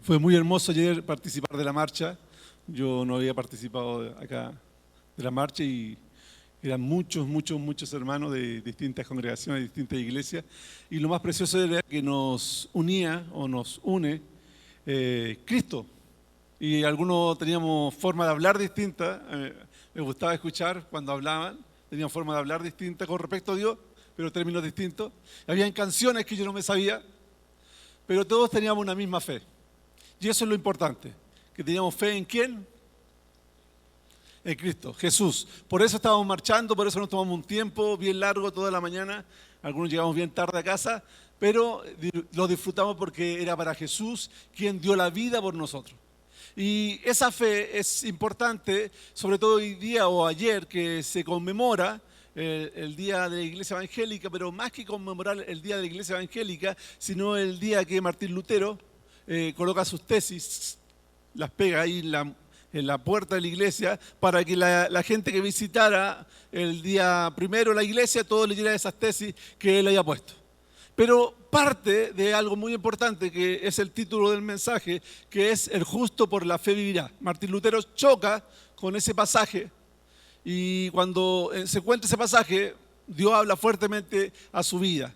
Fue muy hermoso ayer participar de la marcha. Yo no había participado acá de la marcha y eran muchos hermanos de distintas congregaciones, de distintas iglesias. Y lo más precioso era que nos unía o nos une Cristo. Y algunos teníamos forma de hablar distinta. Me gustaba escuchar cuando hablaban. Tenían forma de hablar distinta con respecto a Dios, pero términos distintos. Habían canciones que yo no me sabía, pero todos teníamos una misma fe. Y eso es lo importante, que teníamos fe en ¿quién? En Cristo, Jesús. Por eso estábamos marchando, por eso nos tomamos un tiempo bien largo toda la mañana. Algunos llegamos bien tarde a casa, pero lo disfrutamos porque era para Jesús quien dio la vida por nosotros. Y esa fe es importante, sobre todo hoy día o ayer que se conmemora el Día de la Iglesia Evangélica, pero más que conmemorar el Día de la Iglesia Evangélica, sino el día que Martín Lutero coloca sus tesis, las pega ahí en la puerta de la iglesia para que la gente que visitara el día primero la iglesia, todos leyeran esas tesis que él había puesto. Pero parte de algo muy importante que es el título del mensaje, que es el justo por la fe vivirá. Martín Lutero choca con ese pasaje y cuando se encuentra ese pasaje, Dios habla fuertemente a su vida.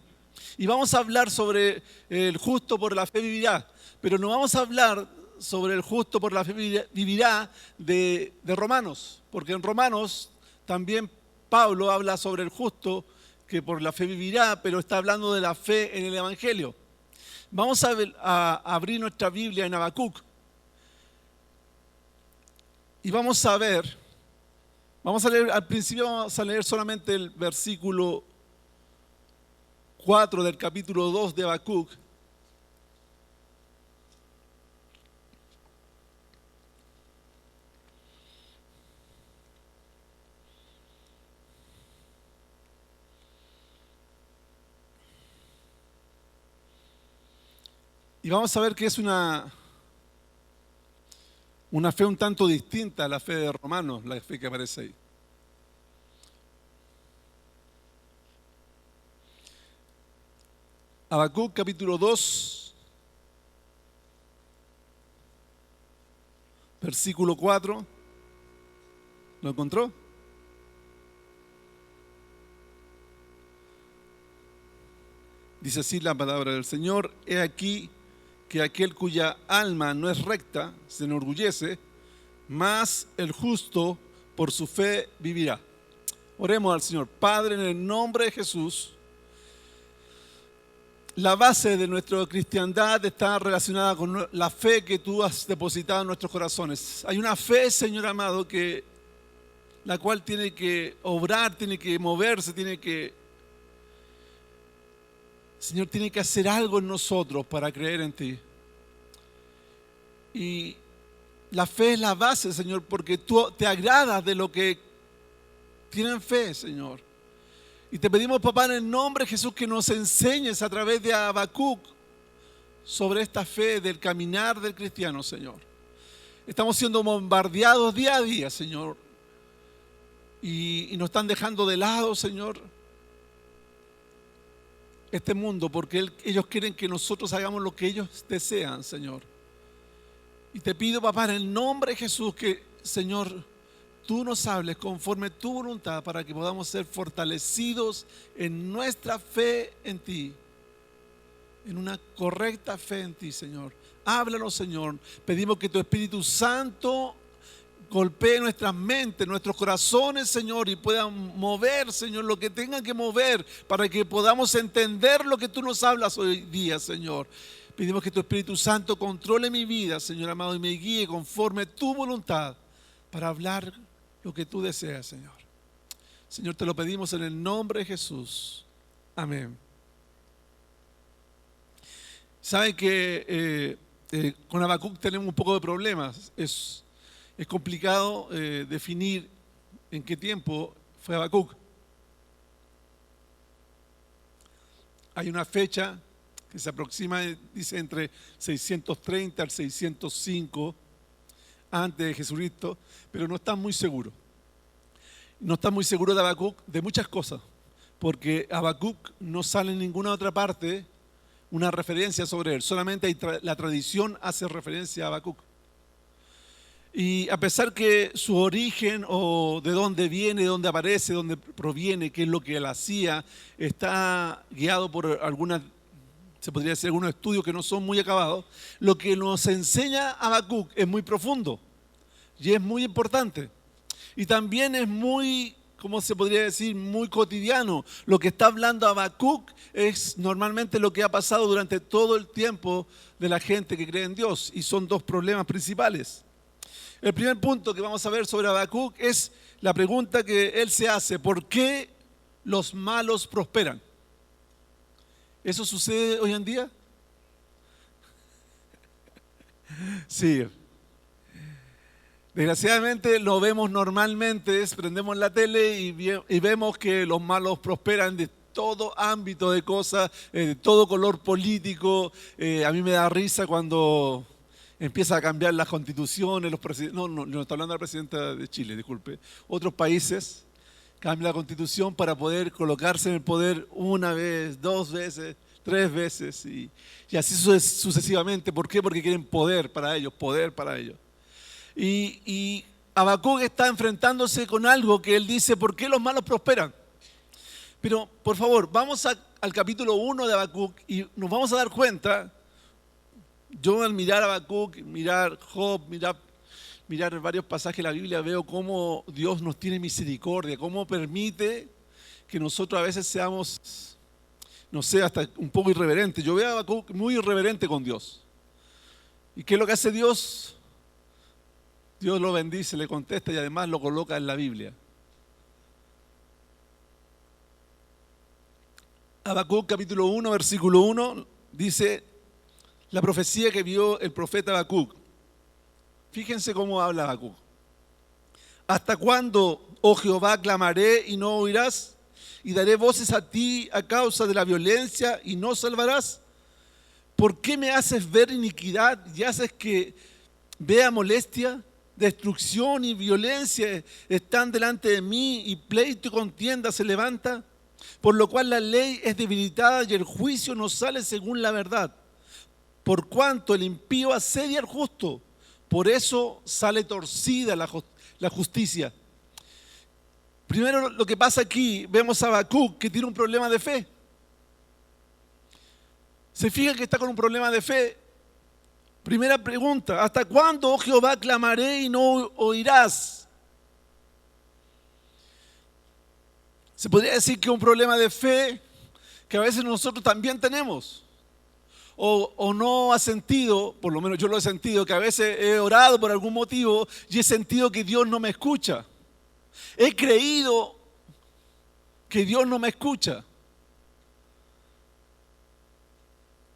Y vamos a hablar sobre el justo por la fe vivirá, pero no vamos a hablar sobre el justo por la fe vivirá de Romanos, porque en Romanos también Pablo habla sobre el justo que por la fe vivirá, pero está hablando de la fe en el Evangelio. Vamos a abrir nuestra Biblia en Habacuc y vamos a ver, vamos a leer, al principio vamos a leer solamente el versículo 4 del capítulo 2 de Habacuc. Y vamos a ver que es una fe un tanto distinta a la fe de Romanos, la fe que aparece ahí. Habacuc capítulo 2, versículo 4. ¿Lo encontró? Dice así la palabra del Señor: he aquí que aquel cuya alma no es recta se enorgullece, mas el justo por su fe vivirá. Oremos al Señor. Padre, en el nombre de Jesús, la base de nuestra cristiandad está relacionada con la fe que tú has depositado en nuestros corazones. Hay una fe, Señor amado, la cual tiene que obrar, tiene que moverse, Señor, tiene que hacer algo en nosotros para creer en ti. Y la fe es la base, Señor, porque tú te agradas de lo que tienen fe, Señor. Y te pedimos, papá, en el nombre de Jesús, que nos enseñes a través de Habacuc sobre esta fe del caminar del cristiano, Señor. Estamos siendo bombardeados día a día, Señor. Y nos están dejando de lado, Señor, este mundo, porque ellos quieren que nosotros hagamos lo que ellos desean, Señor. Y te pido, papá, en el nombre de Jesús, que, Señor, tú nos hables conforme tu voluntad para que podamos ser fortalecidos en nuestra fe en ti, en una correcta fe en ti, Señor. Háblanos, Señor. Pedimos que tu Espíritu Santo golpee nuestras mentes, nuestros corazones, Señor, y puedan mover, Señor, lo que tengan que mover para que podamos entender lo que tú nos hablas hoy día, Señor. Pedimos que tu Espíritu Santo controle mi vida, Señor amado, y me guíe conforme tu voluntad para hablar lo que tú deseas, Señor. Señor, te lo pedimos en el nombre de Jesús. Amén. Saben que con Habacuc tenemos un poco de problemas. Es complicado definir en qué tiempo fue Habacuc. Hay una fecha que se aproxima, dice, entre 630 al 605 antes de Jesucristo, pero no están muy seguros. No están muy seguros de Habacuc de muchas cosas, porque Habacuc no sale en ninguna otra parte una referencia sobre él. Solamente la tradición hace referencia a Habacuc. Y a pesar que su origen o de dónde viene, de dónde aparece, de dónde proviene, qué es lo que él hacía, está guiado por algunas, se podría decir, algunos estudios que no son muy acabados, lo que nos enseña Habacuc es muy profundo y es muy importante. Y también es muy, ¿cómo se podría decir?, muy cotidiano. Lo que está hablando Habacuc es normalmente lo que ha pasado durante todo el tiempo de la gente que cree en Dios. Y son dos problemas principales. El primer punto que vamos a ver sobre Habacuc es la pregunta que él se hace: ¿por qué los malos prosperan? ¿Eso sucede hoy en día? Sí. Desgraciadamente lo vemos normalmente, prendemos la tele y vemos que los malos prosperan de todo ámbito de cosas, de todo color político. A mí me da risa cuando empieza a cambiar las constituciones, los presidentes, no estoy hablando de la presidenta de Chile, disculpe, otros países cambian la constitución para poder colocarse en el poder una vez, dos veces, tres veces y así sucesivamente. ¿Por qué? Porque quieren poder para ellos, poder para ellos. Y Habacuc está enfrentándose con algo que él dice: ¿por qué los malos prosperan? Pero, por favor, vamos al capítulo 1 de Habacuc y nos vamos a dar cuenta. Yo al mirar Habacuc, mirar Job, mirar varios pasajes de la Biblia, veo cómo Dios nos tiene misericordia, cómo permite que nosotros a veces seamos, no sé, hasta un poco irreverentes. Yo veo a Habacuc muy irreverente con Dios. ¿Y qué es lo que hace Dios? Dios lo bendice, le contesta y además lo coloca en la Biblia. Habacuc capítulo 1, versículo 1 dice la profecía que vio el profeta Habacuc. Fíjense cómo habla Habacuc. ¿Hasta cuándo, oh Jehová, clamaré y no oirás? Y daré voces a ti a causa de la violencia y no salvarás. ¿Por qué me haces ver iniquidad y haces que vea molestia? Destrucción y violencia están delante de mí y pleito y contienda se levanta. Por lo cual la ley es debilitada y el juicio no sale según la verdad. Por cuanto el impío asedia al justo, por eso sale torcida la justicia. Primero, lo que pasa aquí, vemos a Habacuc que tiene un problema de fe. Se fija que está con un problema de fe. Primera pregunta: ¿hasta cuándo, oh Jehová, clamaré y no oirás? Se podría decir que es un problema de fe que a veces nosotros también tenemos. O no ha sentido, por lo menos yo lo he sentido, que a veces he orado por algún motivo y he sentido que Dios no me escucha. He creído que Dios no me escucha.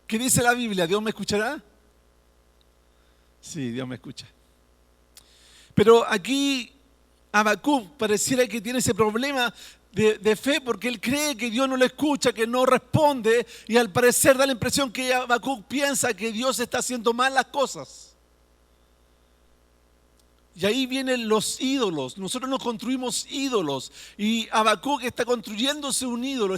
¿Qué dice la Biblia? ¿Dios me escuchará? Sí, Dios me escucha. Pero aquí Habacuc pareciera que tiene ese problema de fe porque él cree que Dios no le escucha, que no responde, y al parecer da la impresión que Habacuc piensa que Dios está haciendo mal las cosas. Y ahí vienen los ídolos. Nosotros nos construimos ídolos y Habacuc está construyéndose un ídolo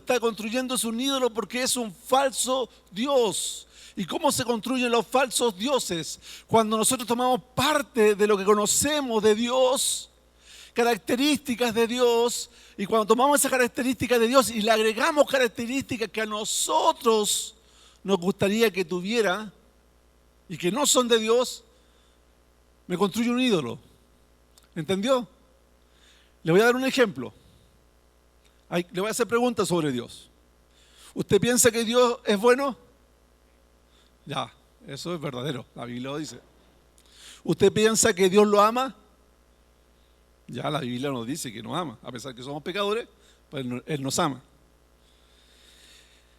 porque es un falso Dios. ¿Y cómo se construyen los falsos dioses? Cuando nosotros tomamos parte de lo que conocemos de Dios, características de Dios, y cuando tomamos esas características de Dios y le agregamos características que a nosotros nos gustaría que tuviera y que no son de Dios, me construye un ídolo. ¿Entendió? Le voy a dar un ejemplo. Le voy a hacer preguntas sobre Dios. ¿Usted piensa que Dios es bueno? Ya, eso es verdadero, la Biblia lo dice. ¿Usted piensa que Dios lo ama? Ya la Biblia nos dice que nos ama, a pesar que somos pecadores, pues Él nos ama.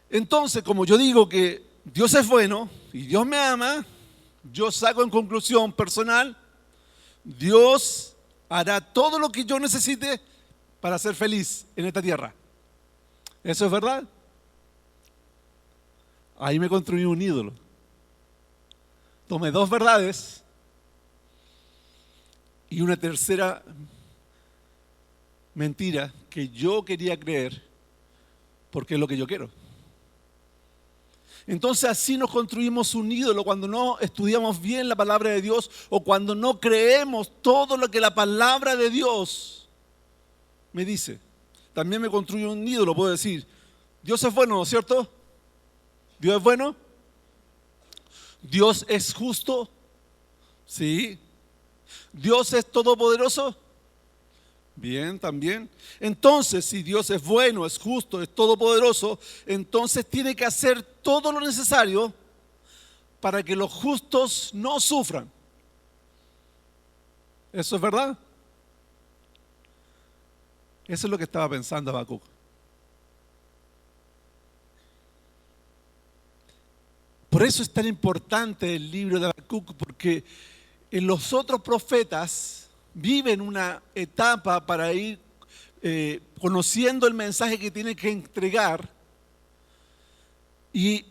Entonces, como yo digo que Dios es bueno y Dios me ama, yo saco en conclusión personal: Dios hará todo lo que yo necesite para ser feliz en esta tierra. ¿Eso es verdad? Ahí me construí un ídolo. Tomé dos verdades y una tercera mentira que yo quería creer porque es lo que yo quiero. Entonces así nos construimos un ídolo cuando no estudiamos bien la palabra de Dios o cuando no creemos todo lo que la palabra de Dios me dice. También me construyo un ídolo, puedo decir, Dios es bueno, ¿no es cierto? Dios es bueno. Dios es justo. Sí. Dios es todopoderoso. Bien, también. Entonces, si Dios es bueno, es justo, es todopoderoso, entonces tiene que hacer todo lo necesario para que los justos no sufran. ¿Eso es verdad? Eso es lo que estaba pensando Habacuc. Por eso es tan importante el libro de Habacuc, porque en los otros profetas viven una etapa para ir conociendo el mensaje que tienen que entregar, y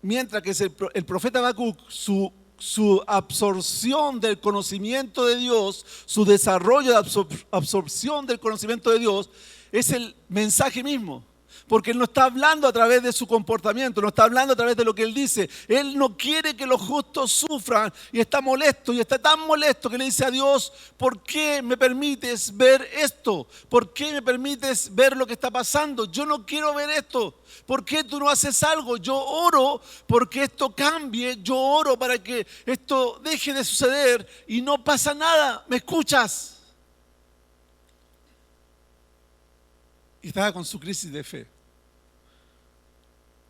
mientras que es el profeta Habacuc, su absorción del conocimiento de Dios, su desarrollo de absorción del conocimiento de Dios, es el mensaje mismo. Porque Él no está hablando a través de su comportamiento, no está hablando a través de lo que Él dice. Él no quiere que los justos sufran y está molesto, y está tan molesto que le dice a Dios: ¿por qué me permites ver esto? ¿Por qué me permites ver lo que está pasando? Yo no quiero ver esto. ¿Por qué tú no haces algo? Yo oro porque esto cambie, yo oro para que esto deje de suceder y no pasa nada. ¿Me escuchas? Y estaba con su crisis de fe.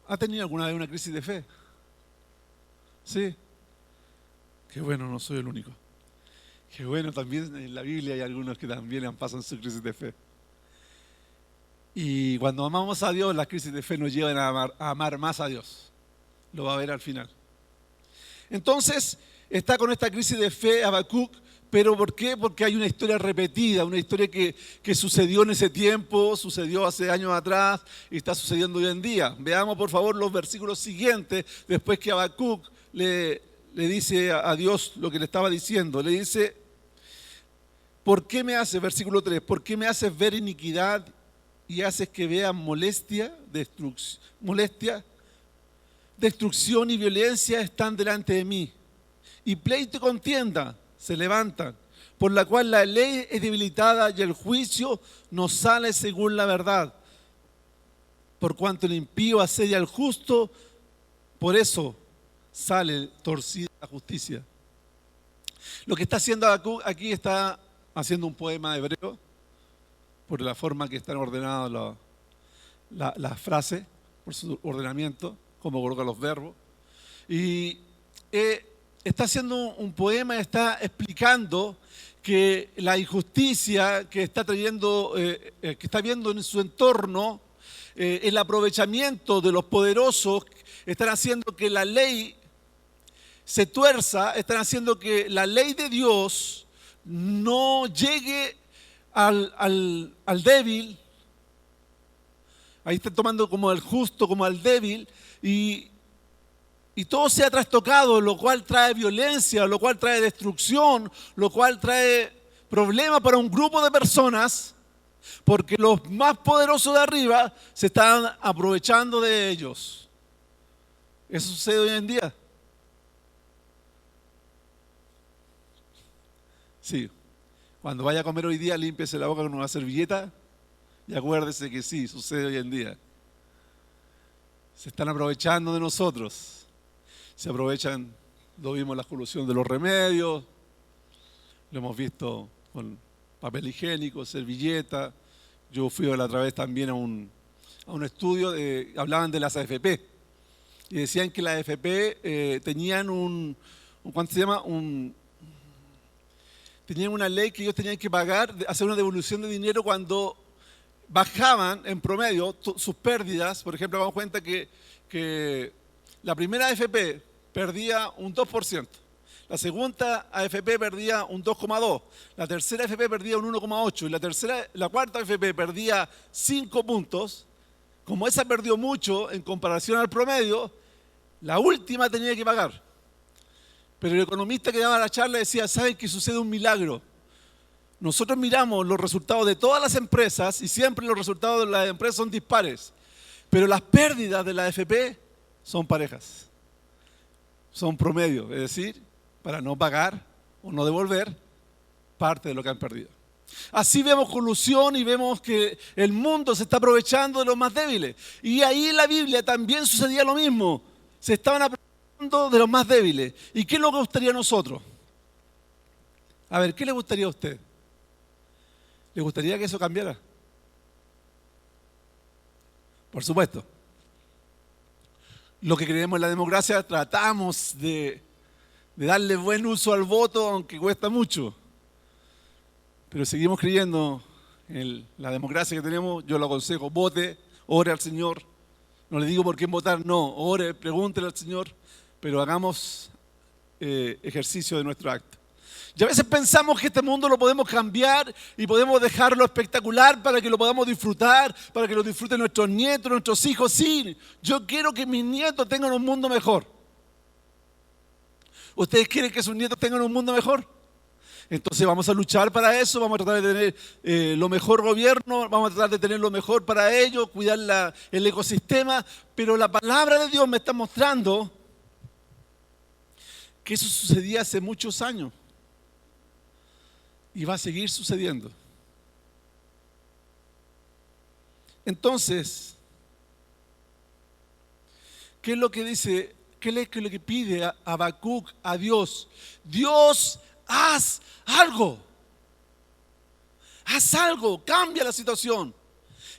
¿Ha tenido alguna vez una crisis de fe? Sí. Qué bueno, no soy el único. Qué bueno, también en la Biblia hay algunos que también han pasado su crisis de fe. Y cuando amamos a Dios, las crisis de fe nos llevan a amar más a Dios. Lo va a ver al final. Entonces, está con esta crisis de fe Habacuc. ¿Pero por qué? Porque hay una historia repetida, una historia que sucedió en ese tiempo, sucedió hace años atrás y está sucediendo hoy en día. Veamos por favor los versículos siguientes, después que Habacuc le dice a Dios lo que le estaba diciendo. Le dice: ¿por qué me haces, versículo 3, ¿por qué me haces ver iniquidad y haces que vean destrucción y violencia están delante de mí? Y pleito y contienda se levantan, por la cual la ley es debilitada y el juicio no sale según la verdad. Por cuanto el impío asedia al justo, por eso sale torcida la justicia. Lo que está haciendo Habacuc aquí, está haciendo un poema hebreo, por la forma que están ordenadas las frases, por su ordenamiento, cómo coloca los verbos. Y está haciendo un poema, está explicando que la injusticia que está trayendo, que está viendo en su entorno, el aprovechamiento de los poderosos, están haciendo que la ley se tuerza, están haciendo que la ley de Dios no llegue al débil. Ahí está tomando como al justo, como al débil, y todo se ha trastocado, lo cual trae violencia, lo cual trae destrucción, lo cual trae problemas para un grupo de personas, porque los más poderosos de arriba se están aprovechando de ellos. Eso sucede hoy en día. Sí. Cuando vaya a comer hoy día, límpiese la boca con una servilleta y acuérdese que sí, sucede hoy en día. Se están aprovechando de nosotros. Se aprovechan, lo vimos en la colusión de los remedios, lo hemos visto con papel higiénico, servilleta. Yo fui la otra vez también a un estudio, hablaban de las AFP, y decían que las AFP tenían ¿cuánto se llama? Tenían una ley que ellos tenían que pagar, hacer una devolución de dinero cuando bajaban en promedio sus pérdidas. Por ejemplo, damos cuenta que la primera AFP perdía un 2%, la segunda AFP perdía un 2,2%, la tercera AFP perdía un 1,8% y la cuarta AFP perdía 5 puntos. Como esa perdió mucho en comparación al promedio, la última tenía que pagar. Pero el economista que daba la charla decía: ¿saben que sucede un milagro? Nosotros miramos los resultados de todas las empresas y siempre los resultados de las empresas son dispares, pero las pérdidas de la AFP son parejas, son promedio, es decir, para no pagar o no devolver parte de lo que han perdido. Así vemos colusión y vemos que el mundo se está aprovechando de los más débiles. Y ahí en la Biblia también sucedía lo mismo. Se estaban aprovechando de los más débiles. ¿Y qué nos gustaría a nosotros? A ver, ¿qué le gustaría a usted? ¿Le gustaría que eso cambiara? Por supuesto. Lo que creemos en la democracia, tratamos de darle buen uso al voto, aunque cuesta mucho. Pero seguimos creyendo en la democracia que tenemos. Yo lo aconsejo, vote, ore al Señor. No le digo por quién votar, no, ore, pregúntele al Señor, pero hagamos ejercicio de nuestro acto. Y a veces pensamos que este mundo lo podemos cambiar y podemos dejarlo espectacular para que lo podamos disfrutar, para que lo disfruten nuestros nietos, nuestros hijos. Sí, yo quiero que mis nietos tengan un mundo mejor. ¿Ustedes quieren que sus nietos tengan un mundo mejor? Entonces vamos a luchar para eso, vamos a tratar de tener lo mejor gobierno, vamos a tratar de tener lo mejor para ellos, cuidar el ecosistema, pero la palabra de Dios me está mostrando que eso sucedía hace muchos años y va a seguir sucediendo. Entonces, ¿qué es lo que dice? ¿Qué es lo que pide Habacuc a Dios? Dios, haz algo. Haz algo, cambia la situación.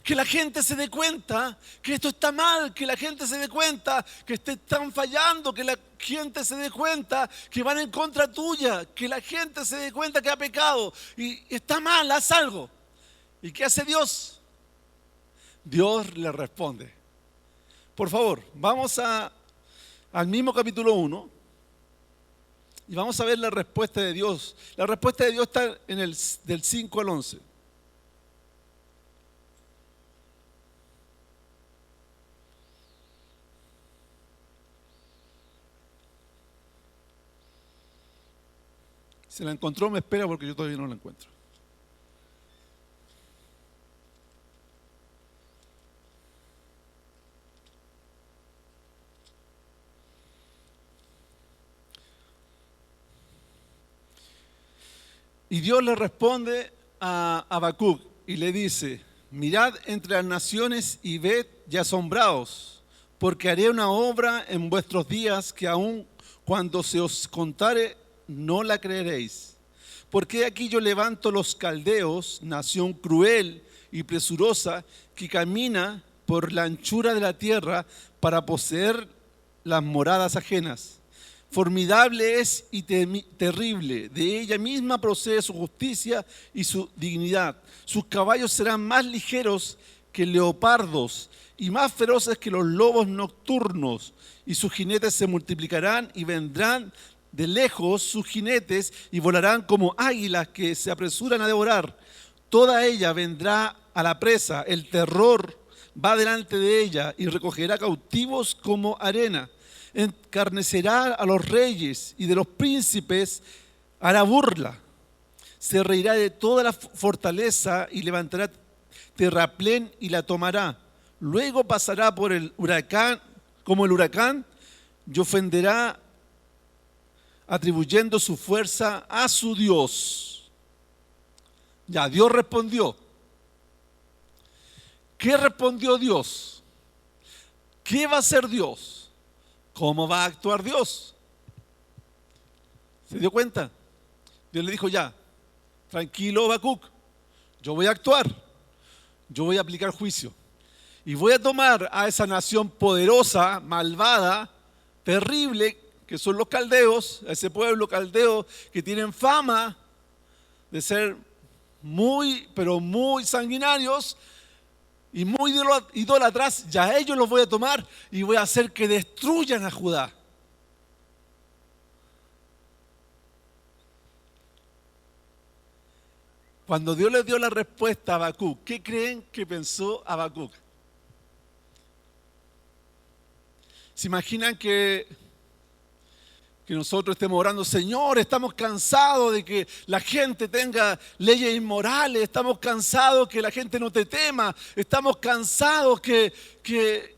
Que la gente se dé cuenta que esto está mal, que la gente se dé cuenta que te están fallando, que la gente se dé cuenta que van en contra tuya, que la gente se dé cuenta que ha pecado y está mal, haz algo. ¿Y qué hace Dios? Dios le responde. Por favor, vamos al mismo capítulo 1 y vamos a ver la respuesta de Dios. La respuesta de Dios está del 5 al 11. Si la encontró, me espera porque yo todavía no la encuentro. Y Dios le responde a Habacuc y le dice: mirad entre las naciones y ved y asombraos, porque haré una obra en vuestros días que aun cuando se os contare no la creeréis. Porque aquí yo levanto los caldeos, nación cruel y presurosa, que camina por la anchura de la tierra para poseer las moradas ajenas. Formidable es y terrible, de ella misma procede su justicia y su dignidad. Sus caballos serán más ligeros que leopardos y más feroces que los lobos nocturnos, y sus jinetes se multiplicarán y vendrán de lejos sus jinetes y volarán como águilas que se apresuran a devorar. Toda ella vendrá a la presa, el terror va delante de ella y recogerá cautivos como arena. Encarnecerá a los reyes y de los príncipes hará burla. Se reirá de toda la fortaleza y levantará terraplén y la tomará. Luego pasará por el huracán, como el huracán, y ofenderá atribuyendo su fuerza a su Dios. Ya, Dios respondió. ¿Qué respondió Dios? ¿Qué va a hacer Dios? ¿Cómo va a actuar Dios? ¿Se dio cuenta? Dios le dijo: ya, tranquilo Habacuc, yo voy a actuar, yo voy a aplicar juicio y voy a tomar a esa nación poderosa, malvada, terrible, que son los caldeos, a ese pueblo caldeo que tienen fama de ser muy, pero muy sanguinarios y muy idólatras. Ya a ellos los voy a tomar y voy a hacer que destruyan a Judá. Cuando Dios le dio la respuesta a Habacuc, ¿qué creen que pensó Habacuc? ¿Se imaginan que nosotros estemos orando: Señor, estamos cansados de que la gente tenga leyes inmorales, estamos cansados que la gente no te tema, estamos cansados que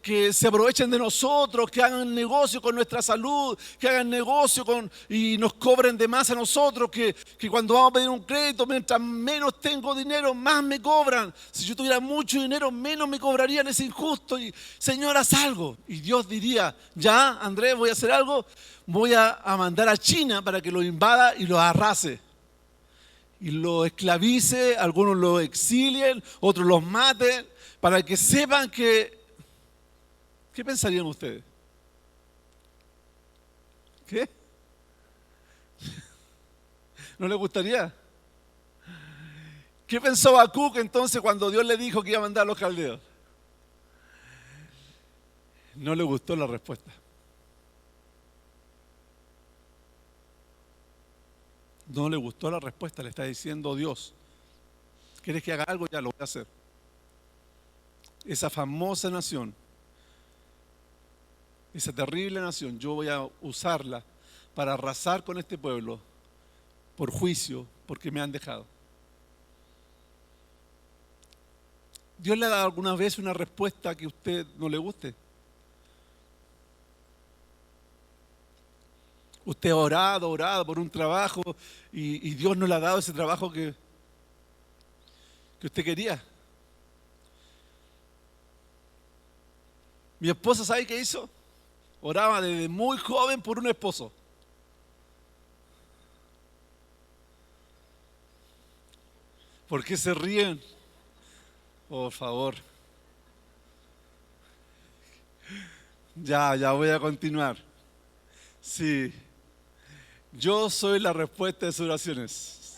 que se aprovechen de nosotros, que hagan negocio con nuestra salud, que hagan negocio y nos cobren de más a nosotros, que cuando vamos a pedir un crédito, mientras menos tengo dinero, más me cobran. Si yo tuviera mucho dinero, menos me cobrarían, es injusto. Y Señor, haz algo. Y Dios diría, ya, Andrés, voy a hacer algo, voy a mandar a China para que lo invada y lo arrase. Y lo esclavice, algunos lo exilien, otros los maten, para que sepan que... ¿Qué pensarían ustedes? ¿Qué? ¿No les gustaría? ¿Qué pensó Habacuc entonces cuando Dios le dijo que iba a mandar a los caldeos? No le gustó la respuesta. No le gustó la respuesta, le está diciendo Dios, ¿quieres que haga algo? Ya lo voy a hacer. Esa famosa nación, esa terrible nación, yo voy a usarla para arrasar con este pueblo por juicio, porque me han dejado. ¿Dios le ha dado alguna vez una respuesta que a usted no le guste? Usted ha orado por un trabajo y Dios no le ha dado ese trabajo que usted quería. Mi esposa, ¿sabe qué hizo? Oraba desde muy joven por un esposo. ¿Por qué se ríen? Por favor. Ya voy a continuar. Sí. Yo soy la respuesta de sus oraciones.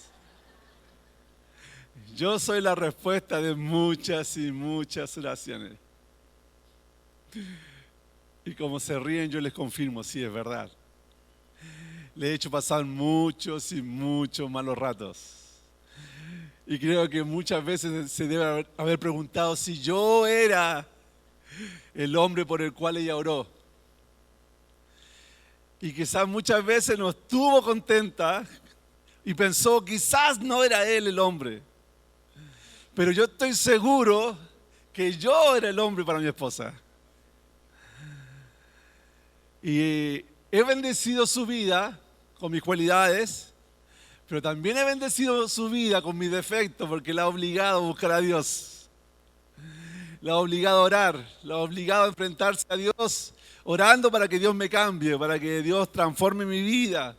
Yo soy la respuesta de muchas y muchas oraciones. Y como se ríen, yo les confirmo, sí, es verdad. Le he hecho pasar muchos y muchos malos ratos. Y creo que muchas veces se debe haber preguntado si yo era el hombre por el cual ella oró. Y quizás muchas veces no estuvo contenta y pensó, quizás no era él el hombre. Pero yo estoy seguro que yo era el hombre para mi esposa. Y he bendecido su vida con mis cualidades, pero también he bendecido su vida con mis defectos, porque la ha obligado a buscar a Dios. La ha obligado a orar, la ha obligado a enfrentarse a Dios, orando para que Dios me cambie, para que Dios transforme mi vida.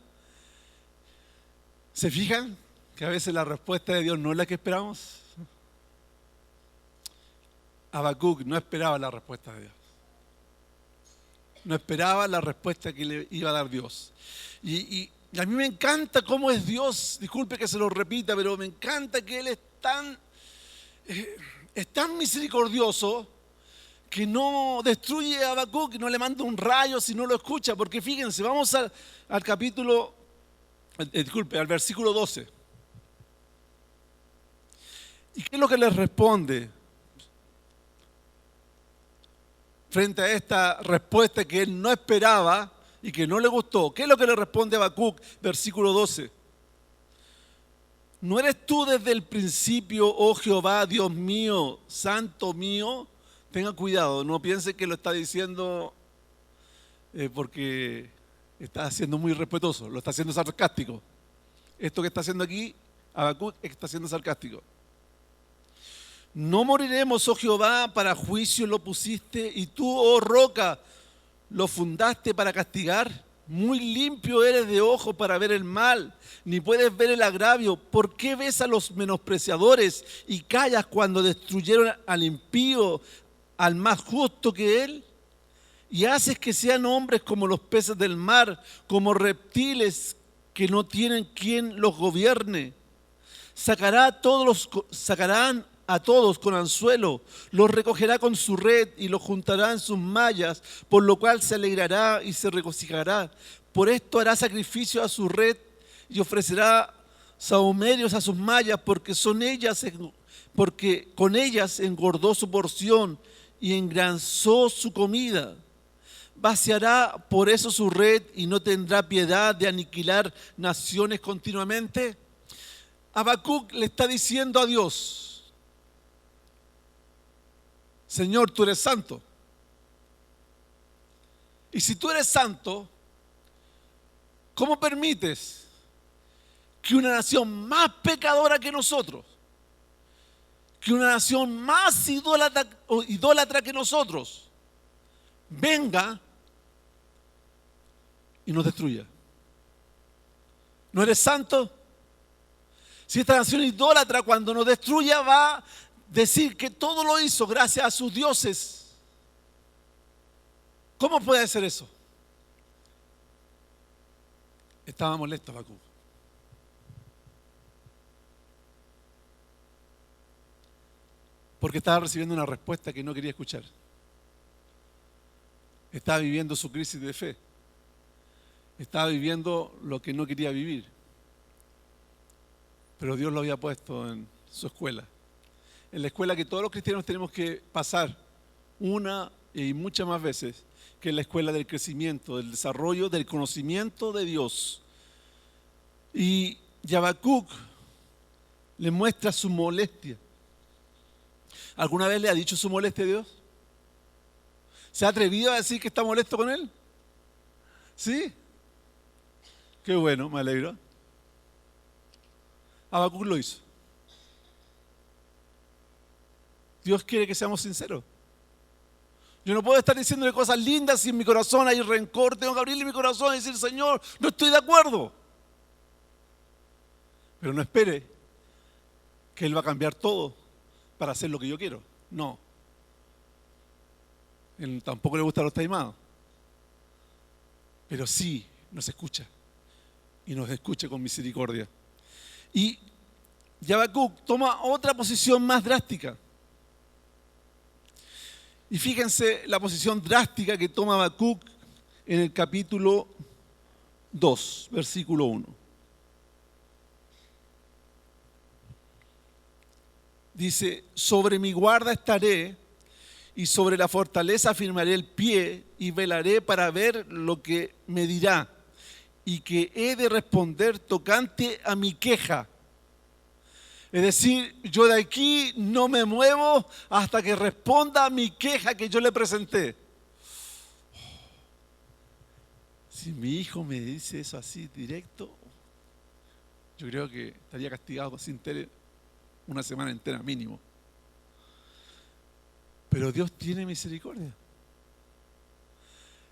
¿Se fijan que a veces la respuesta de Dios no es la que esperamos? Habacuc no esperaba la respuesta de Dios. No esperaba la respuesta que le iba a dar Dios. Y a mí me encanta cómo es Dios, disculpe que se lo repita, pero me encanta que Él es tan misericordioso que no destruye a Habacuc, que no le manda un rayo si no lo escucha, porque fíjense, vamos al capítulo, al versículo 12. ¿Y qué es lo que les responde frente a esta respuesta que él no esperaba y que no le gustó? ¿Qué es lo que le responde a Habacuc, versículo 12? ¿No eres tú desde el principio, oh Jehová, Dios mío, santo mío? Tenga cuidado, no piense que lo está diciendo porque está siendo muy respetuoso, lo está haciendo sarcástico. Esto que está haciendo aquí, Habacuc, está siendo sarcástico. No moriremos, oh Jehová, para juicio lo pusiste, y tú, oh roca, lo fundaste para castigar. Muy limpio eres de ojo para ver el mal, ni puedes ver el agravio. ¿Por qué ves a los menospreciadores y callas cuando destruyeron al impío, al más justo que él? Y haces que sean hombres como los peces del mar, como reptiles que no tienen quien los gobierne. Sacarán a todos con anzuelo, los recogerá con su red y los juntará en sus mallas, por lo cual se alegrará y se regocijará. Por esto hará sacrificio a su red y ofrecerá sahumerios a sus mallas, porque con ellas engordó su porción y engrasó su comida. ¿Vaciará por eso su red y no tendrá piedad de aniquilar naciones continuamente? Habacuc le está diciendo a Dios: Señor, tú eres santo. Y si tú eres santo, ¿cómo permites que una nación más pecadora que nosotros, que una nación más idólatra que nosotros, venga y nos destruya? ¿No eres santo? Si esta nación idólatra, cuando nos destruya, va a decir que todo lo hizo gracias a sus dioses, ¿cómo puede hacer eso? Estaba molesto Habacuc. Porque estaba recibiendo una respuesta que no quería escuchar. Estaba viviendo su crisis de fe. Estaba viviendo lo que no quería vivir. Pero Dios lo había puesto en su escuela. En la escuela que todos los cristianos tenemos que pasar una y muchas más veces, que es la escuela del crecimiento, del desarrollo, del conocimiento de Dios. Y Habacuc le muestra su molestia. ¿Alguna vez le ha dicho su molestia a Dios? ¿Se ha atrevido a decir que está molesto con él? ¿Sí? Qué bueno, me alegro. Habacuc lo hizo. Dios quiere que seamos sinceros. Yo no puedo estar diciéndole cosas lindas si en mi corazón hay rencor. Tengo que abrirle mi corazón y decir, Señor, no estoy de acuerdo. Pero no espere que Él va a cambiar todo para hacer lo que yo quiero. No. Él tampoco le gustan los taimados. Pero sí nos escucha. Y nos escucha con misericordia. Y Habacuc toma otra posición más drástica. Y fíjense la posición drástica que toma Habacuc en el capítulo 2, versículo 1. Dice, sobre mi guarda estaré y sobre la fortaleza afirmaré el pie y velaré para ver lo que me dirá y que he de responder tocante a mi queja. Es decir, yo de aquí no me muevo hasta que responda a mi queja que yo le presenté. Si mi hijo me dice eso así directo, yo creo que estaría castigado sin tener una semana entera mínimo. Pero Dios tiene misericordia.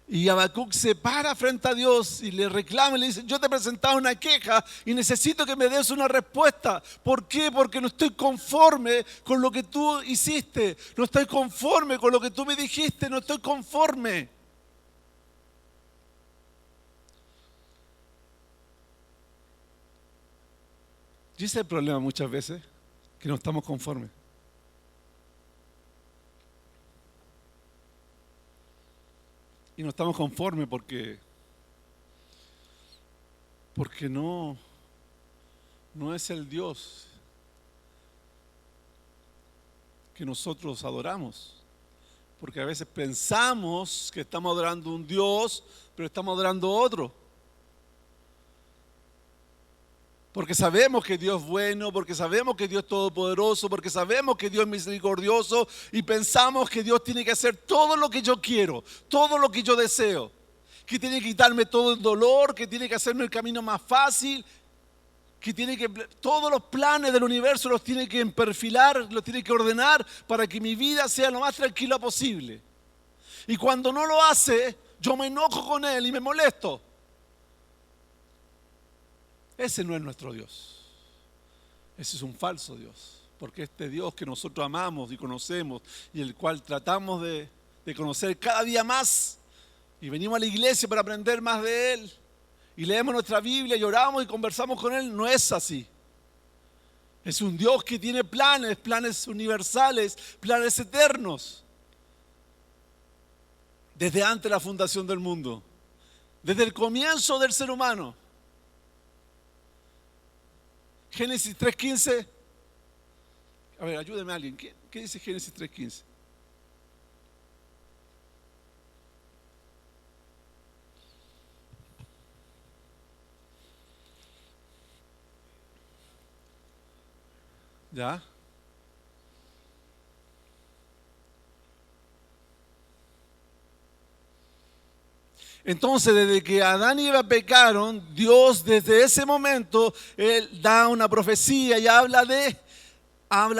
Y Habacuc se para frente a Dios y le reclama y le dice, yo te he presentado una queja y necesito que me des una respuesta. ¿Por qué? Porque no estoy conforme con lo que tú hiciste. No estoy conforme con lo que tú me dijiste. No estoy conforme. Y ese es el problema muchas veces, que no estamos conformes. Y no estamos conformes porque no es el Dios que nosotros adoramos. Porque a veces pensamos que estamos adorando un Dios, pero estamos adorando otro. Porque sabemos que Dios es bueno, porque sabemos que Dios es todopoderoso, porque sabemos que Dios es misericordioso y pensamos que Dios tiene que hacer todo lo que yo quiero, todo lo que yo deseo, que tiene que quitarme todo el dolor, que tiene que hacerme el camino más fácil, que todos los planes del universo los tiene que perfilar, los tiene que ordenar para que mi vida sea lo más tranquila posible. Y cuando no lo hace, yo me enojo con Él y me molesto. Ese no es nuestro Dios. Ese es un falso Dios. Porque este Dios que nosotros amamos y conocemos y el cual tratamos de conocer cada día más y venimos a la iglesia para aprender más de Él y leemos nuestra Biblia y oramos y conversamos con Él, no es así. Es un Dios que tiene planes universales, planes eternos. Desde antes de la fundación del mundo, desde el comienzo del ser humano. Génesis 3.15. A ver, ayúdeme a alguien. ¿Qué dice Génesis 3.15? ¿Ya? Entonces, desde que Adán y Eva pecaron, Dios desde ese momento, Él da una profecía y habla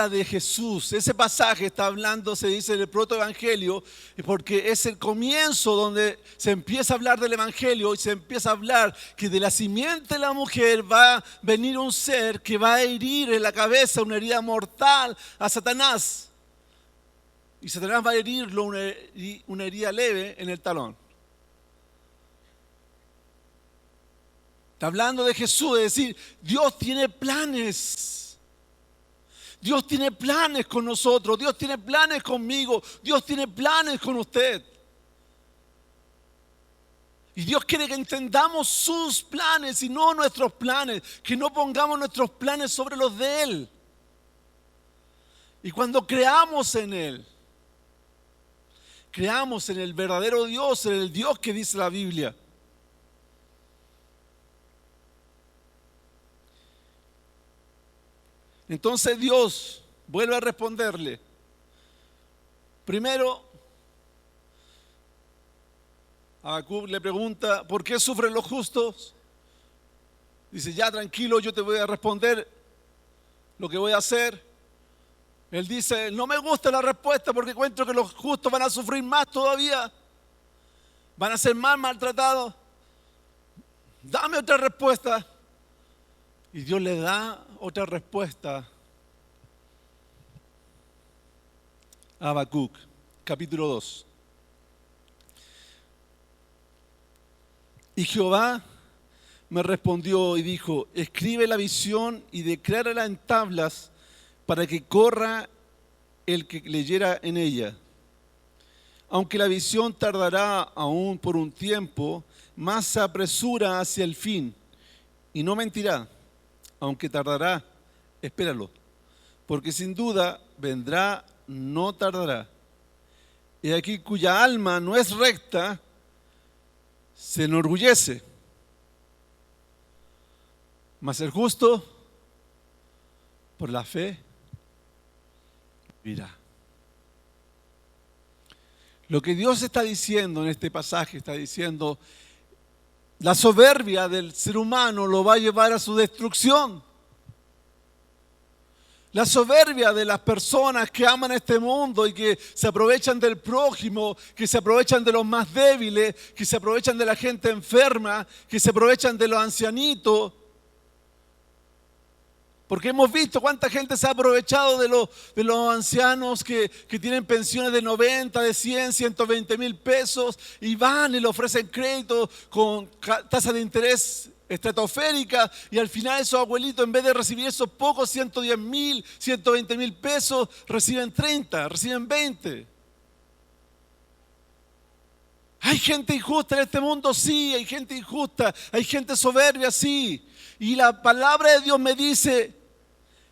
de Jesús. Ese pasaje está hablando, se dice, del protoevangelio, porque es el comienzo donde se empieza a hablar del evangelio y se empieza a hablar que de la simiente de la mujer va a venir un ser que va a herir en la cabeza una herida mortal a Satanás. Y Satanás va a herirlo una herida leve en el talón. Está hablando de Jesús, es decir, Dios tiene planes. Dios tiene planes con nosotros, Dios tiene planes conmigo, Dios tiene planes con usted. Y Dios quiere que entendamos sus planes y no nuestros planes, que no pongamos nuestros planes sobre los de Él. Y cuando creamos en Él, creamos en el verdadero Dios, en el Dios que dice la Biblia. Entonces Dios vuelve a responderle. Primero, Habacuc le pregunta, ¿por qué sufren los justos? Dice, ya tranquilo, yo te voy a responder lo que voy a hacer. Él dice, no me gusta la respuesta porque encuentro que los justos van a sufrir más todavía. Van a ser más maltratados. Dame otra respuesta. Y Dios le da otra respuesta a Habacuc, capítulo 2. Y Jehová me respondió y dijo, escribe la visión y declárala en tablas para que corra el que leyera en ella. Aunque la visión tardará aún por un tiempo, más se apresura hacia el fin y no mentirá. Aunque tardará, espéralo, porque sin duda vendrá, no tardará. Y aquí cuya alma no es recta, se enorgullece. Mas el justo, por la fe, vivirá. Lo que Dios está diciendo en este pasaje, está diciendo, la soberbia del ser humano lo va a llevar a su destrucción. La soberbia de las personas que aman este mundo y que se aprovechan del prójimo, que se aprovechan de los más débiles, que se aprovechan de la gente enferma, que se aprovechan de los ancianitos. Porque hemos visto cuánta gente se ha aprovechado de los ancianos que tienen pensiones de 90, de 100, 120 mil pesos y van y le ofrecen crédito con tasa de interés estratosférica y al final esos abuelitos en vez de recibir esos pocos 110 mil, 120 mil pesos, reciben 30, reciben 20. ¿Hay gente injusta en este mundo? Sí, hay gente injusta, hay gente soberbia, sí. Y la palabra de Dios me dice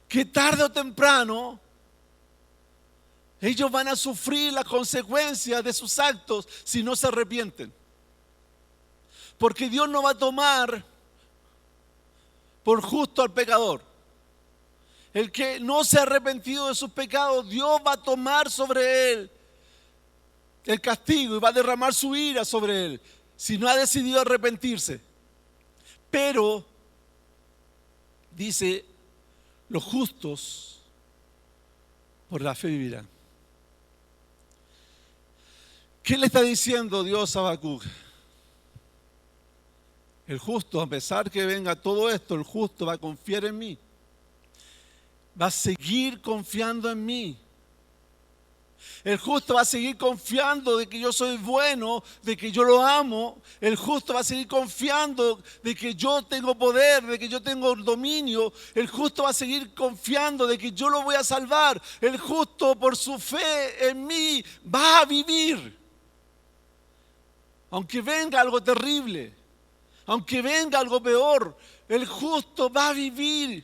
que tarde o temprano ellos van a sufrir las consecuencias de sus actos si no se arrepienten. Porque Dios no va a tomar por justo al pecador. El que no se ha arrepentido de sus pecados, Dios va a tomar sobre él el castigo y va a derramar su ira sobre él si no ha decidido arrepentirse. Pero, dice, los justos por la fe vivirán. ¿Qué le está diciendo Dios a Habacuc? El justo, a pesar que venga todo esto, el justo va a confiar en mí. Va a seguir confiando en mí. El justo va a seguir confiando de que yo soy bueno, de que yo lo amo. El justo va a seguir confiando de que yo tengo poder, de que yo tengo dominio. El justo va a seguir confiando de que yo lo voy a salvar. El justo por su fe en mí va a vivir. Aunque venga algo terrible, aunque venga algo peor, el justo va a vivir.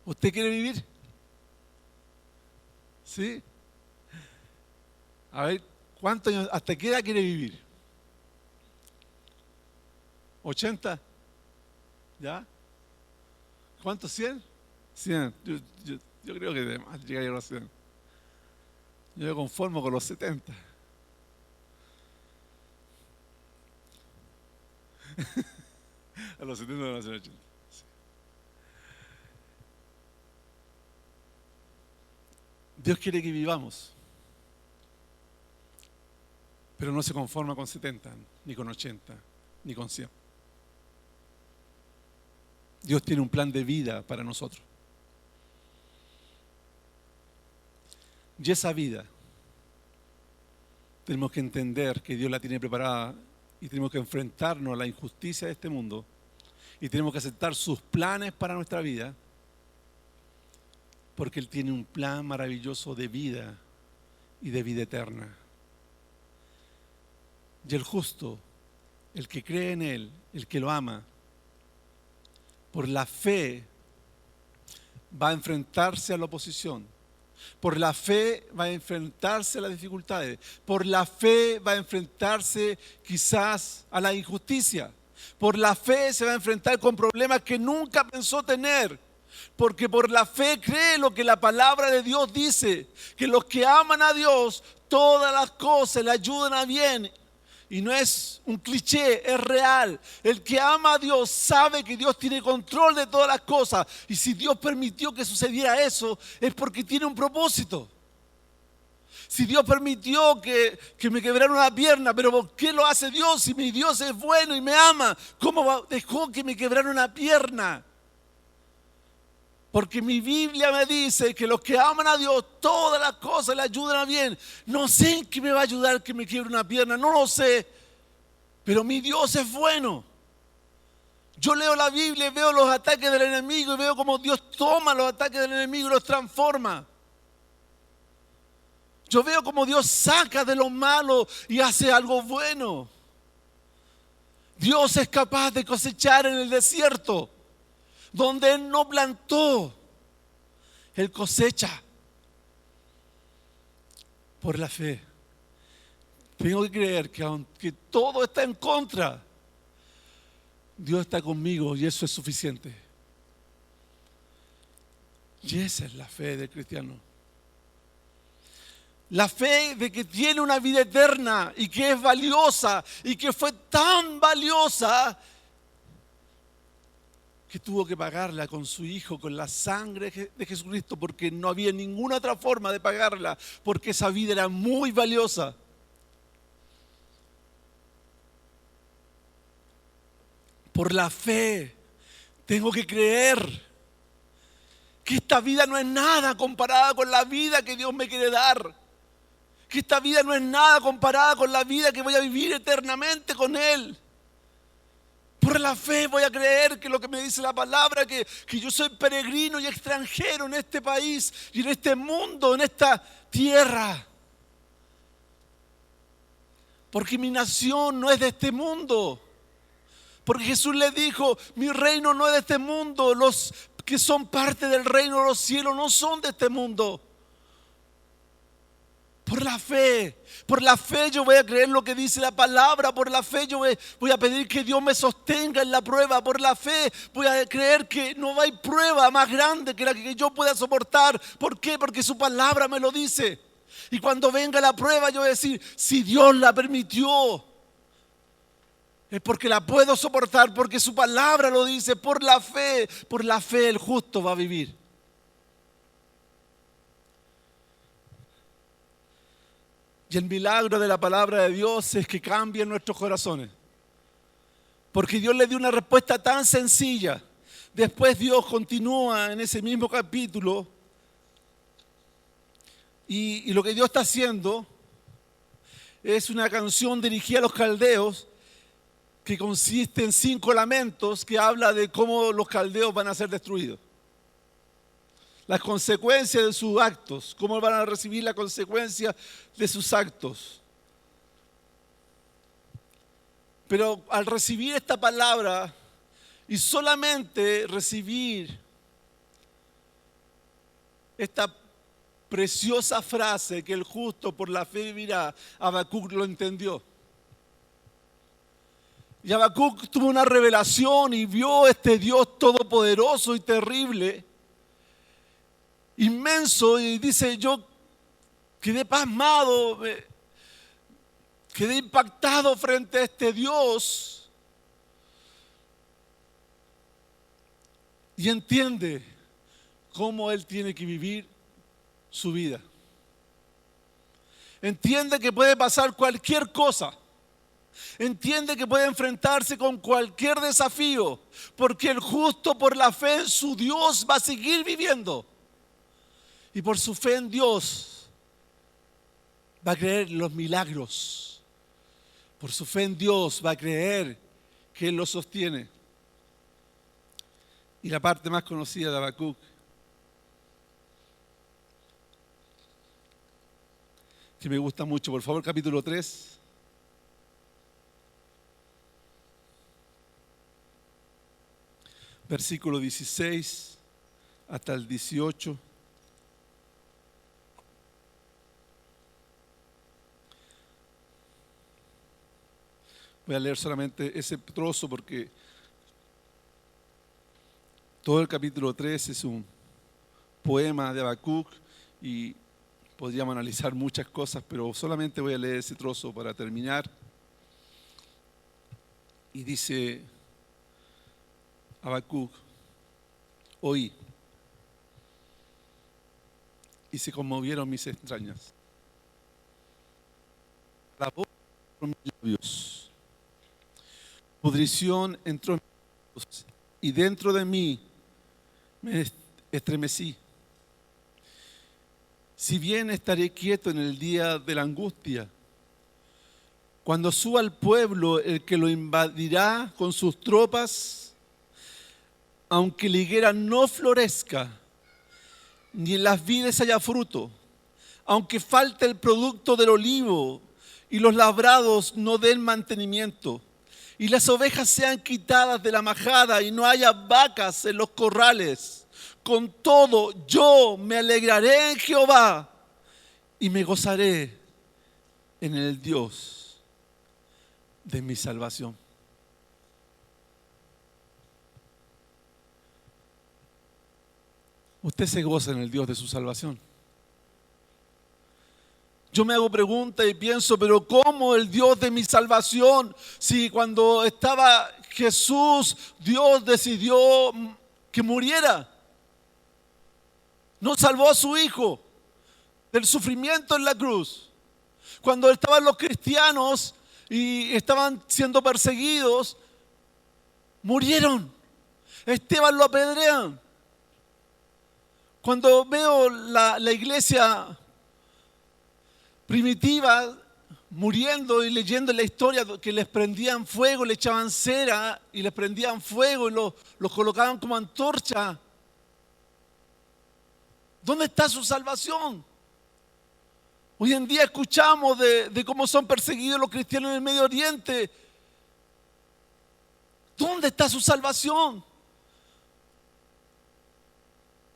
¿Usted quiere vivir? ¿Sí? A ver, ¿cuántos años, hasta qué edad quiere vivir? ¿80? ¿Ya? ¿Cuántos? ¿100? 100. Yo creo que además llegaría a los 100. Yo me conformo con los 70. A los 70 van a ser 80. Sí. Dios quiere que vivamos, pero no se conforma con 70, ni con 80, ni con 100. Dios tiene un plan de vida para nosotros. Y esa vida tenemos que entender que Dios la tiene preparada y tenemos que enfrentarnos a la injusticia de este mundo y tenemos que aceptar sus planes para nuestra vida, porque Él tiene un plan maravilloso de vida y de vida eterna. Y el justo, el que cree en Él, el que lo ama, por la fe va a enfrentarse a la oposición. Por la fe va a enfrentarse a las dificultades. Por la fe va a enfrentarse quizás a la injusticia. Por la fe se va a enfrentar con problemas que nunca pensó tener. Porque por la fe cree lo que la palabra de Dios dice. Que los que aman a Dios, todas las cosas le ayudan a bien. Y no es un cliché, es real. El que ama a Dios sabe que Dios tiene control de todas las cosas. Y si Dios permitió que sucediera eso, es porque tiene un propósito. Si Dios permitió que me quebrara una pierna, pero ¿por qué lo hace Dios? Si mi Dios es bueno y me ama, ¿cómo dejó que me quebrara una pierna? Porque mi Biblia me dice que los que aman a Dios, todas las cosas le ayudan a bien. No sé en qué me va a ayudar que me quiebre una pierna, no lo sé. Pero mi Dios es bueno. Yo leo la Biblia y veo los ataques del enemigo y veo cómo Dios toma los ataques del enemigo y los transforma. Yo veo cómo Dios saca de lo malo y hace algo bueno. Dios es capaz de cosechar en el desierto. Donde Él no plantó, Él cosecha por la fe. Tengo que creer que aunque todo está en contra, Dios está conmigo y eso es suficiente. Y esa es la fe del cristiano. La fe de que tiene una vida eterna y que es valiosa y que fue tan valiosa que tuvo que pagarla con su Hijo, con la sangre de Jesucristo, porque no había ninguna otra forma de pagarla, porque esa vida era muy valiosa. Por la fe, tengo que creer que esta vida no es nada comparada con la vida que Dios me quiere dar. Que esta vida no es nada comparada con la vida que voy a vivir eternamente con Él. Por la fe voy a creer que lo que me dice la palabra, que yo soy peregrino y extranjero en este país y en este mundo, en esta tierra. Porque mi nación no es de este mundo. Porque Jesús le dijo, mi reino no es de este mundo. Los que son parte del reino de los cielos no son de este mundo. Por la fe yo voy a creer lo que dice la palabra, por la fe yo voy a pedir que Dios me sostenga en la prueba, por la fe voy a creer que no hay prueba más grande que la que yo pueda soportar. ¿Por qué? Porque su palabra me lo dice. Y cuando venga la prueba yo voy a decir, si Dios la permitió, es porque la puedo soportar, porque su palabra lo dice. Por la fe el justo va a vivir. Y el milagro de la palabra de Dios es que cambie nuestros corazones. Porque Dios le dio una respuesta tan sencilla. Después Dios continúa en ese mismo capítulo. Y lo que Dios está haciendo es una canción dirigida a los caldeos que consiste en 5 lamentos que habla de cómo los caldeos van a ser destruidos. Las consecuencias de sus actos, cómo van a recibir la consecuencia de sus actos. Pero al recibir esta palabra y solamente recibir esta preciosa frase que el justo por la fe vivirá, Habacuc lo entendió. Y Habacuc tuvo una revelación y vio este Dios todopoderoso y terrible, inmenso, y dice, yo quedé pasmado, quedé impactado frente a este Dios y entiende cómo él tiene que vivir su vida. Entiende que puede pasar cualquier cosa. Entiende que puede enfrentarse con cualquier desafío, porque el justo por la fe en su Dios va a seguir viviendo. Y por su fe en Dios va a creer los milagros. Por su fe en Dios va a creer que Él lo sostiene. Y la parte más conocida de Habacuc, que me gusta mucho, por favor, capítulo 3. Versículo 16 hasta el 18. Voy a leer solamente ese trozo porque todo el capítulo 3 es un poema de Habacuc y podríamos analizar muchas cosas, pero solamente voy a leer ese trozo para terminar. Y dice Habacuc: oí, y se conmovieron mis entrañas. La voz por mis labios. Pudrición entró en mis labios, y dentro de mí me estremecí. Si bien estaré quieto en el día de la angustia, cuando suba el pueblo, el que lo invadirá con sus tropas, aunque la higuera no florezca, ni en las vides haya fruto, aunque falte el producto del olivo y los labrados no den mantenimiento, y las ovejas sean quitadas de la majada y no haya vacas en los corrales, con todo yo me alegraré en Jehová y me gozaré en el Dios de mi salvación. Usted se goza en el Dios de su salvación. Yo me hago preguntas y pienso, pero ¿cómo el Dios de mi salvación? Si cuando estaba Jesús, Dios decidió que muriera. No salvó a su Hijo del sufrimiento en la cruz. Cuando estaban los cristianos y estaban siendo perseguidos, murieron. Esteban lo apedrean. Cuando veo la iglesia primitiva muriendo y leyendo la historia que les prendían fuego, le echaban cera y les prendían fuego y los colocaban como antorcha. ¿Dónde está su salvación? Hoy en día escuchamos de cómo son perseguidos los cristianos en el Medio Oriente. ¿Dónde está su salvación?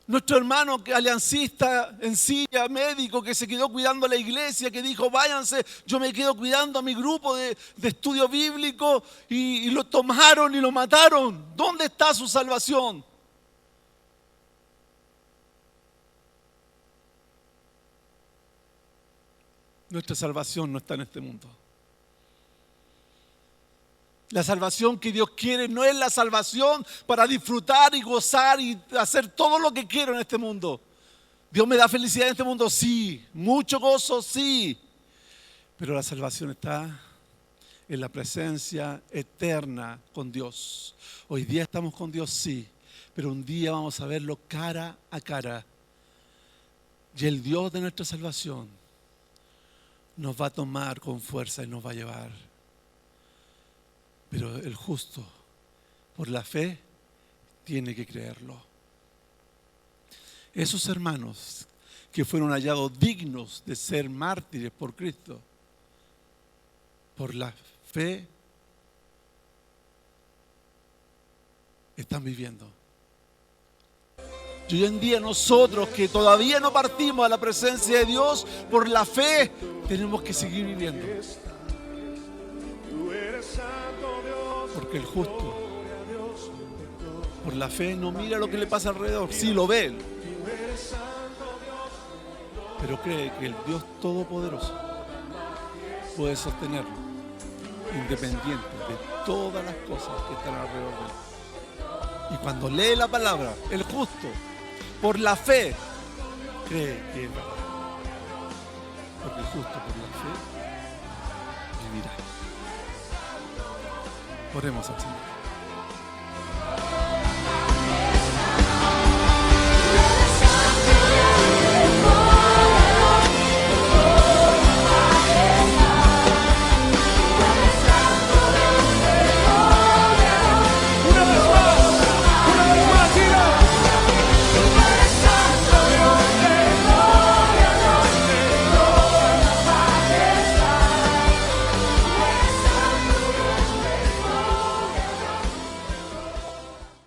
Nuestro hermano aliancista en silla, médico, que se quedó cuidando a la iglesia, que dijo, váyanse, yo me quedo cuidando a mi grupo de estudio bíblico, y lo tomaron y lo mataron. ¿Dónde está su salvación? Nuestra salvación no está en este mundo. La salvación que Dios quiere no es la salvación para disfrutar y gozar y hacer todo lo que quiero en este mundo. Dios me da felicidad en este mundo, sí. Mucho gozo, sí. Pero la salvación está en la presencia eterna con Dios. Hoy día estamos con Dios, sí. Pero un día vamos a verlo cara a cara. Y el Dios de nuestra salvación nos va a tomar con fuerza y nos va a llevar. Pero el justo, por la fe, tiene que creerlo. Esos hermanos que fueron hallados dignos de ser mártires por Cristo, por la fe, están viviendo. Y hoy en día nosotros que todavía no partimos a la presencia de Dios, por la fe, tenemos que seguir viviendo. Porque el justo, por la fe, no mira lo que le pasa alrededor. Sí lo ve, pero cree que el Dios Todopoderoso puede sostenerlo, independiente de todas las cosas que están alrededor de él. Y cuando lee la palabra, el justo, por la fe, cree que es verdad. Porque el justo por la fe vivirá. Oremos al Señor.